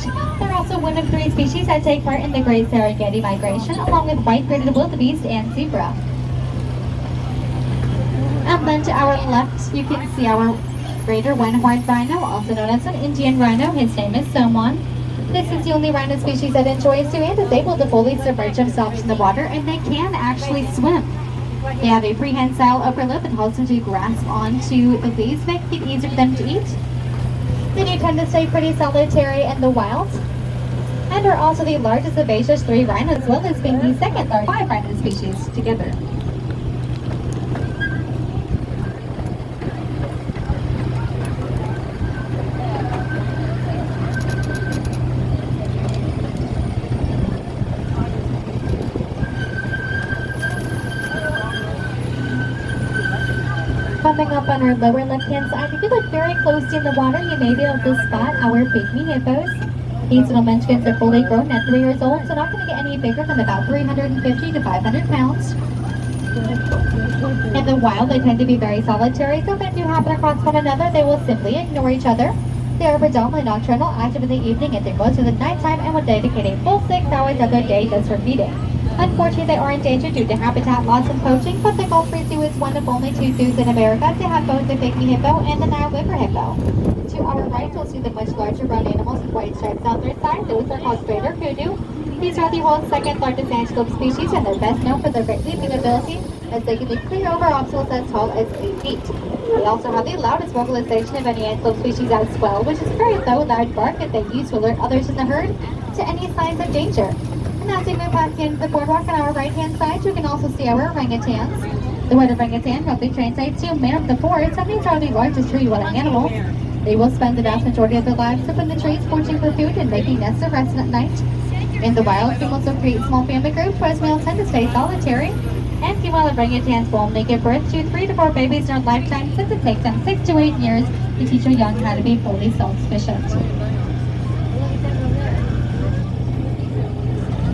They're also one of 3 species that take part in the Great Serengeti Migration, along with white-bearded wildebeest and zebra. And then to our left, you can see our greater one-horned rhino, also known as an Indian rhino. His name is Soman. This is the only rhino species that enjoys to and is able to fully submerge themselves in the water, and they can actually swim. They have a prehensile upper lip and helps them to grasp onto the leaves, making it easier for them to eat. They do tend to stay pretty solitary in the wild, and are also the largest of Asia's 3 rhinos, as well as being the second largest 5 rhino species together. Coming up on our lower left-hand side, if you look very closely in the water, you may be able to spot our pygmy hippos. These little munchkins are fully grown at 3 years old, so not going to get any bigger than about 350 to 500 pounds. In the wild, they tend to be very solitary, so if they do happen across one another, they will simply ignore each other. They are predominantly nocturnal, active in the evening and through most of the nighttime, and will dedicate a full 6 hours of their day just for feeding. Unfortunately, they are endangered due to habitat loss and poaching, but the Gulf Free Zoo is one of only 2 zoos in America to have both the pygmy hippo and the Nile River hippo. To our right, you'll see the much larger brown animals with white stripes on their side. Those are called greater kudu. These are the world's 2nd largest antelope species, and they're best known for their great leaping ability, as they can leap clear over obstacles as tall as 8 feet. They also have the loudest vocalization of any antelope species as well, which is a very low, loud bark that they use to alert others in the herd to any signs of danger. And as we move past the end of the boardwalk on our right-hand side, you can also see our orangutans. The word orangutan roughly translates to man of the forest, and these are the largest tree-dwelling animals. They will spend the vast majority of their lives up in the trees, foraging for food and making nests of rest at night. In the wild, females will create small family groups, whereas males tend to stay solitary. And female orangutans will only give birth to 3 to 4 babies in their lifetime, since it takes them 6 to 8 years to teach a young how to be fully self-sufficient.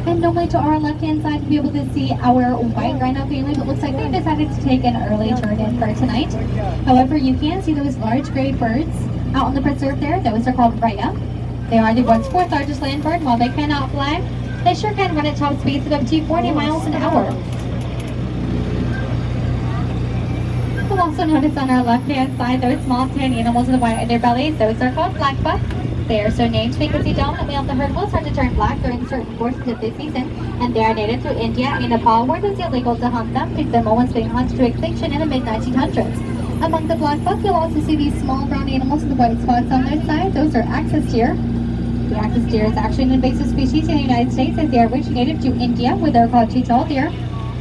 And normally to our left-hand side, you'll be able to see our white rhino family, but looks like they decided to take an early turn in for tonight. However, you can see those large gray birds out on the preserve there. Those are called Rhino. They are the world's 4th largest land bird. While they cannot fly, they sure can run at top speeds of up to 40 miles an hour. You'll also notice on our left-hand side those small tan animals with the white underbellies. Those are called blackbuck. They are so named because the dominant male of the herd will start to turn black during certain portions of the season, and they are native to India and Nepal, where it is illegal to hunt them, with them once being hunted to extinction in the mid-1900s. Among the blackbuck, you'll also see these small brown animals with the white spots on their side. Those are axis deer. The axis deer is actually an invasive species in the United States, as they are originally native to India, where they're called chital deer.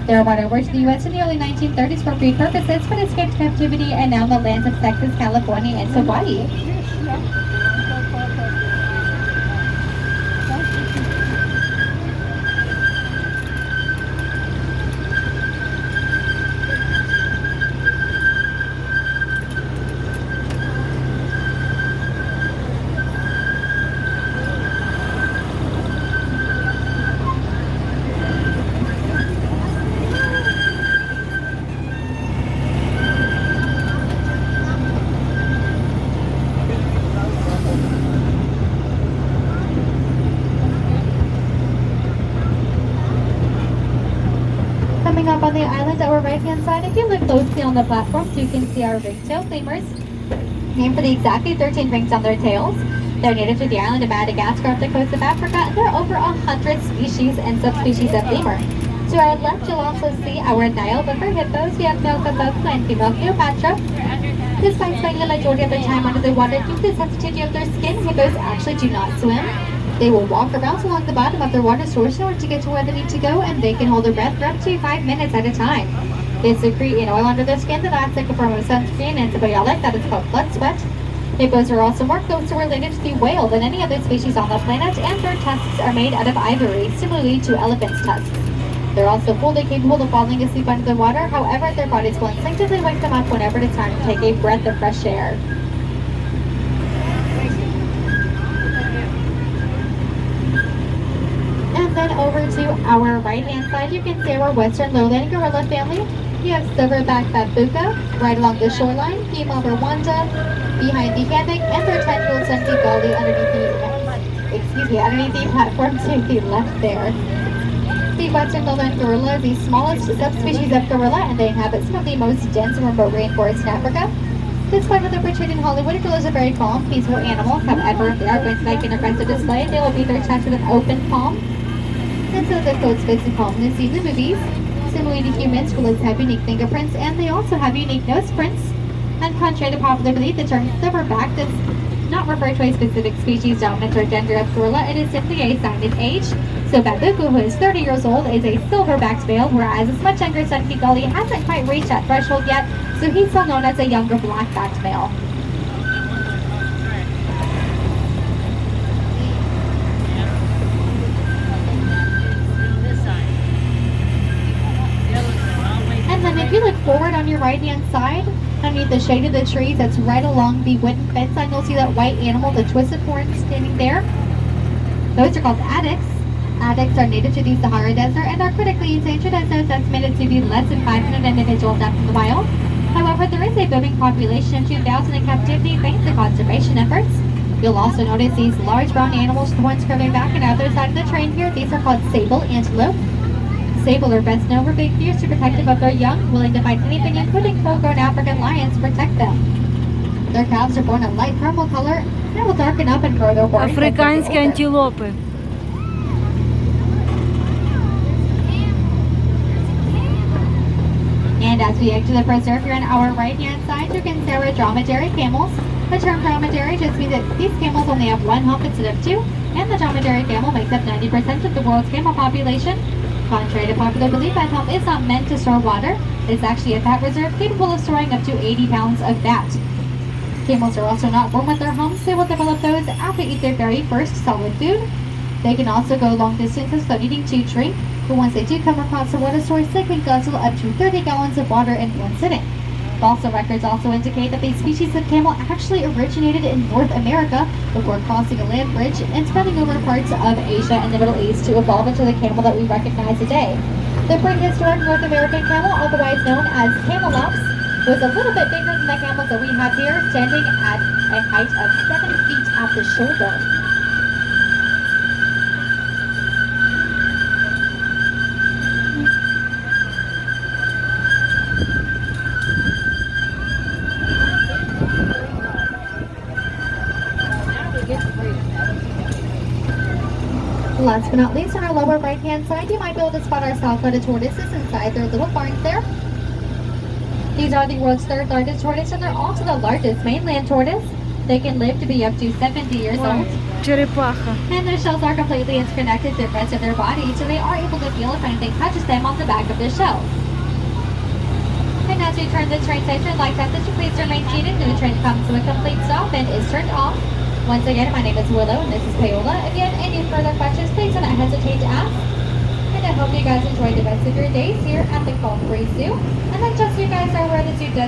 They were brought over to the U.S. in the early 1930s for breed purposes, but escaped captivity and now in the lands of Texas, California, and Hawaii. Up on the island, our right-hand side, if you look closely on the platforms, you can see our ring-tailed lemurs, named for the exactly 13 rings on their tails. They're native to the island of Madagascar off the coast of Africa, and there are over 100 species and subspecies of lemur. To our left, you'll also see our Nile River hippos. We have male Kokoku and female Cleopatra. Despite spending the majority of their time under the water due to the sensitivity of their skin, hippos actually do not swim. They will walk around along the bottom of their water source in order to get to where they need to go, and they can hold their breath for up to 5 minutes at a time. They secrete an oil under their skin that acts like a form of sunscreen and antibiotic that is called blood sweat. Hippos are also more closely related to the whale than any other species on the planet, and their tusks are made out of ivory, similarly to elephants' tusks. They're also fully capable of falling asleep under the water. However, their bodies will instinctively wake them up whenever it's time to take a breath of fresh air. Then over to our right-hand side, you can see our western lowland gorilla family. You have silverback babuka right along the shoreline, female Rwanda behind the hammock, and their 10-year-old son Kigali underneath the underneath the platform to the left there. The western lowland gorilla is the smallest subspecies of gorilla, and they inhabit some of the most dense and remote rainforests in Africa. Despite what they're portrayed in Hollywood, gorillas are very calm, peaceful animals. However, if they are going to make an aggressive display, they will beat their chest with an open palm. And so the codes face the calmness in the movies. Similarly to humans, gorillas have unique fingerprints, and they also have unique nose prints. And contrary to popular belief, the term silverback does not refer to a specific species, dominance, or gender of gorilla. It is simply a sign of age. So Babuku, who is 30 years old, is a silverbacked male, whereas his much younger son Kigali hasn't quite reached that threshold yet, so he's still known as a younger black-backed male. And then if you look forward on your right-hand side, underneath the shade of the trees that's right along the wooden fence line, you'll see that white animal, the twisted horns, standing there. Those are called addax. Addax are native to the Sahara Desert and are critically endangered, as those estimated to be less than 500 individuals left in the wild. However, there is a booming population of 2,000 in captivity thanks to conservation efforts. You'll also notice these large brown animals, the horns curving back and out the side of the train here. These are called sable antelope. Sable are best known for being fiercely protective of their young, willing to fight anything, including full-grown African lions, to protect them. Their calves are born a light caramel color and will darken up and grow their horns. Африканські антилопи. And as we enter the preserve here on our right-hand side, you can see our dromedary camels. The term dromedary just means that these camels only have one hump instead of two, and the dromedary camel makes up 90% of the world's camel population. Contrary to popular belief, that hump is not meant to store water. It's actually a fat reserve capable of storing up to 80 pounds of fat. Camels are also not born with their humps. They will develop those after they eat their very first solid food. They can also go long distances without needing to drink, but once they do come across a water source, they can guzzle up to 30 gallons of water in one sitting. Fossil records also indicate that the species of camel actually originated in North America before crossing a land bridge and spreading over parts of Asia and the Middle East to evolve into the camel that we recognize today. The prehistoric North American camel, otherwise known as camelops, was a little bit bigger than the camels that we have here, standing at a height of 7 feet at the shoulder. Last but not least, on our lower right-hand side, you might be able to spot our soft-footed tortoises inside their little barns there. These are the world's third largest tortoise, and they're also the largest mainland tortoise. They can live to be up to 70 years old. Черепаха. And their shells are completely interconnected to the rest of their body, so they are able to feel if anything touches them on the back of their shells. And as we turn the train station, I'd like to ask that you please remain seated until the train comes to a complete stop and is turned off. Once again, my name is Willow and this is Paola. If you have any further questions, please do not hesitate to ask. And I hope you guys enjoy the rest of your days here at the Gulf Breeze Zoo. And then just so you guys are aware, the zoo does